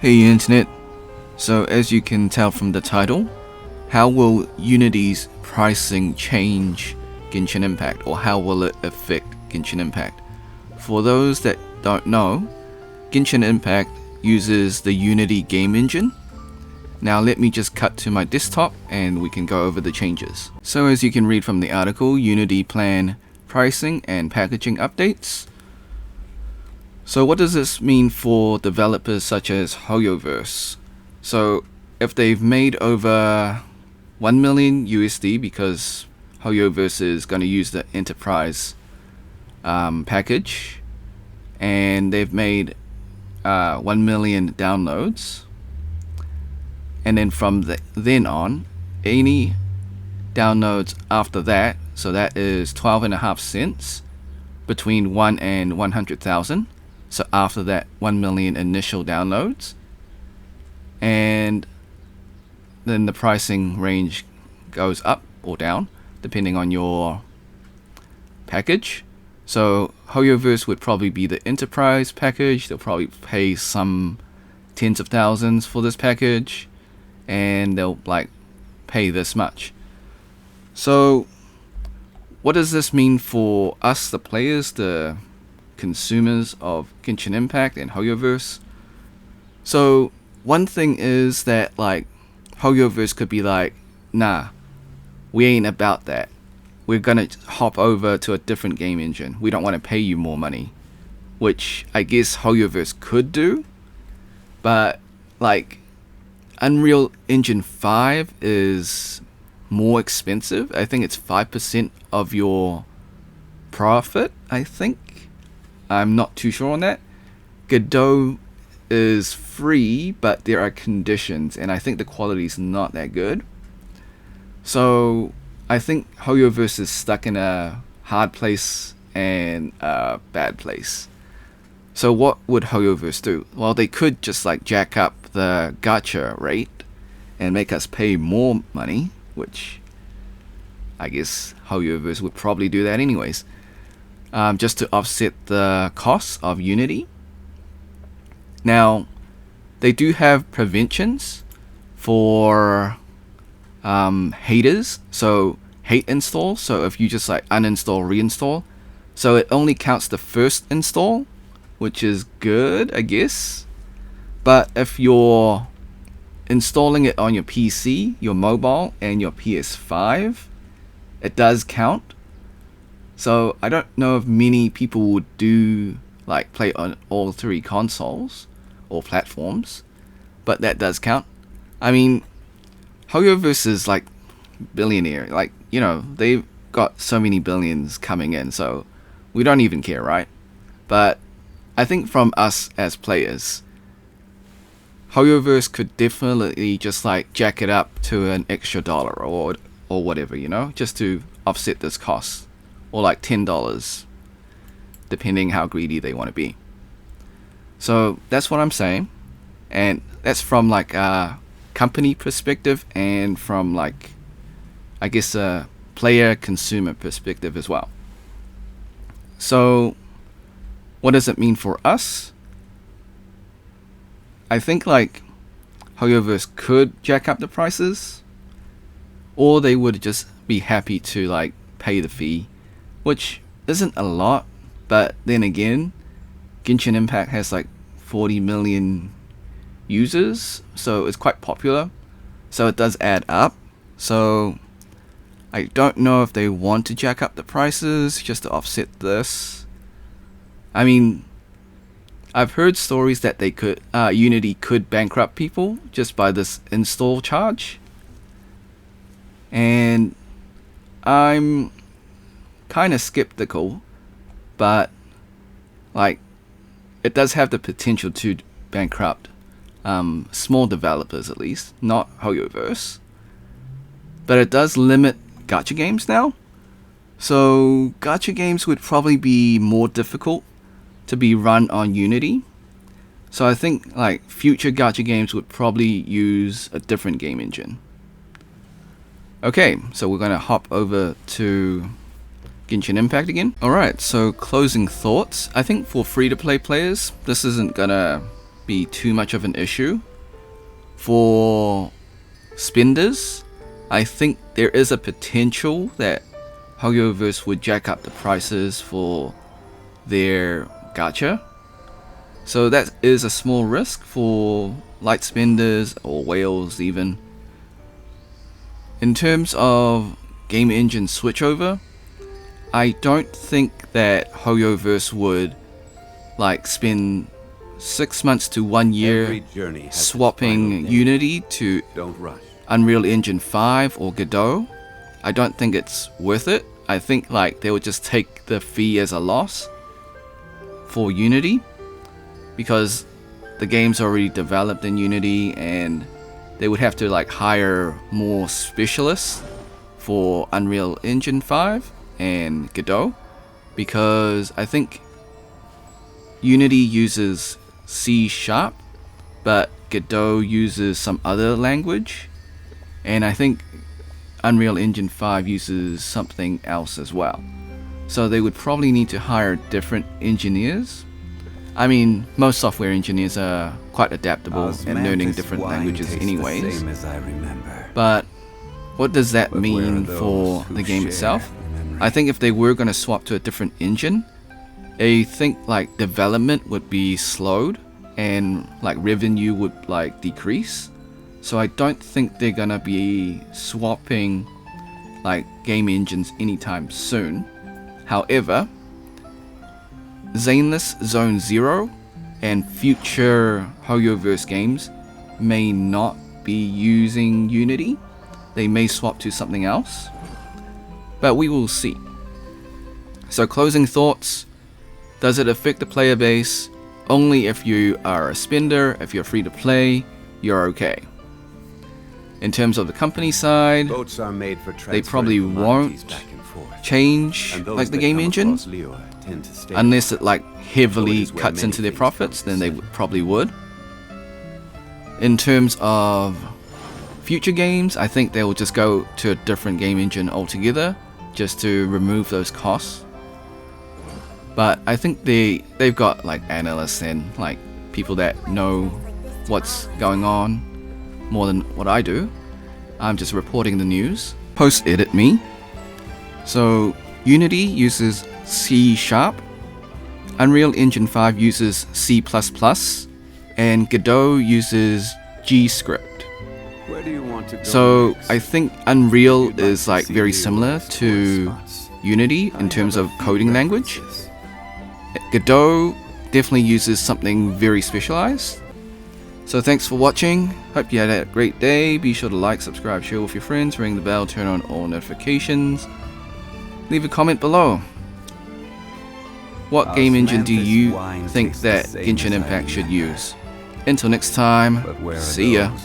Hey Internet, so as you can tell from the title, how will Unity's pricing change Genshin Impact, or how will it affect Genshin Impact? For those that don't know, Genshin Impact uses the Unity game engine. Now let me just cut to my desktop and we can go over the changes. So as you can read from the article, Unity plan pricing and packaging updates. So what does this mean for developers such as Hoyoverse? So if they've made over 1 million USD, because Hoyoverse is going to use the enterprise package, and they've made 1 million downloads, and then from then on, any downloads after that, so that is 12.5 cents between 1 and 100,000. So after that 1 million initial downloads, and then the pricing range goes up or down depending on your package. So Hoyoverse would probably be the enterprise package. They'll probably pay some tens of thousands for this package, and they'll like pay this much. So what does this mean for us, the players, the consumers of Genshin Impact and Hoyoverse? So one thing is that like Hoyoverse could be like, nah, we ain't about that. We're gonna hop over to a different game engine. We don't want to pay you more money, which I guess Hoyoverse could do, but like Unreal Engine 5 is more expensive. I think it's 5% of your profit, I think. I'm not too sure on that. Godot is free, but there are conditions, and I think the quality is not that good. So I think Hoyoverse is stuck in a hard place and a bad place. So what would Hoyoverse do? Well, they could just like jack up the gacha rate and make us pay more money, which I guess Hoyoverse would probably do that anyways. Just to offset the costs of Unity. Now, they do have preventions for haters, so hate install. So if you just like uninstall, reinstall, so it only counts the first install, which is good, I guess. But if you're installing it on your PC, your mobile, and your PS5, it does count. So I don't know if many people would do like play on all three consoles or platforms, but that does count. I mean, Hoyoverse is like billionaire, like, you know, they've got so many billions coming in, so we don't even care, right? But I think from us as players, Hoyoverse could definitely just like jack it up to an extra dollar or whatever, you know, just to offset this cost. Or like $10, depending how greedy they want to be. So that's what I'm saying, and that's from like a company perspective and from like, I guess, a player consumer perspective as well. So what does it mean for us? I think like Hoyoverse could jack up the prices, or they would just be happy to like pay the fee, which isn't a lot, but then again, Genshin Impact has like 40 million users, so it's quite popular, so it does add up. So I don't know if they want to jack up the prices just to offset this. I mean, I've heard stories that they could Unity could bankrupt people just by this install charge, and I'm kind of skeptical, but like it does have the potential to bankrupt small developers, at least not Hoyoverse, but it does limit gacha games now. So gacha games would probably be more difficult to be run on Unity, so I think like future gacha games would probably use a different game engine. Okay, so we're gonna hop over to Genshin Impact again. Alright, so closing thoughts. I think for free-to-play players, this isn't gonna be too much of an issue. For spenders, I think there is a potential that Hoyoverse would jack up the prices for their gacha. So that is a small risk for light spenders or whales even. In terms of game engine switchover, I don't think that Hoyoverse would like spend 6 months to 1 year swapping Unity to Unreal Engine 5 or Godot. I don't think it's worth it. I think like they would just take the fee as a loss for Unity, because the game's already developed in Unity and they would have to like hire more specialists for Unreal Engine 5 and Godot, because I think Unity uses C#, but Godot uses some other language, and I think Unreal Engine 5 uses something else as well. So they would probably need to hire different engineers. I mean, most software engineers are quite adaptable and learning different languages anyways. But what does that mean for the game itself? I think if they were going to swap to a different engine, I think like development would be slowed and like revenue would like decrease. So I don't think they're gonna be swapping like game engines anytime soon. However, Zenless Zone Zero and future Hoyoverse games may not be using Unity. They may swap to something else, but we will see. So closing thoughts, does it affect the player base? Only if you are a spender. If you're free to play, you're okay. In terms of the company side, they probably won't change like the game engine unless it like heavily cuts into their profits, then they probably would. In terms of future games, I think they will just go to a different game engine altogether just to remove those costs. But I think they've got like analysts and like people that know what's going on more than what I do. I'm just reporting the news. Post-edit me. So Unity uses C#, Unreal Engine 5 uses C++, and Godot uses G-Script. So I think Unreal is like very similar to Unity in terms of coding language. Godot definitely uses something very specialized. So thanks for watching. Hope you had a great day. Be sure to like, subscribe, share with your friends, ring the bell, turn on all notifications. Leave a comment below. What game engine do you think that Genshin Impact should use? Until next time, see ya.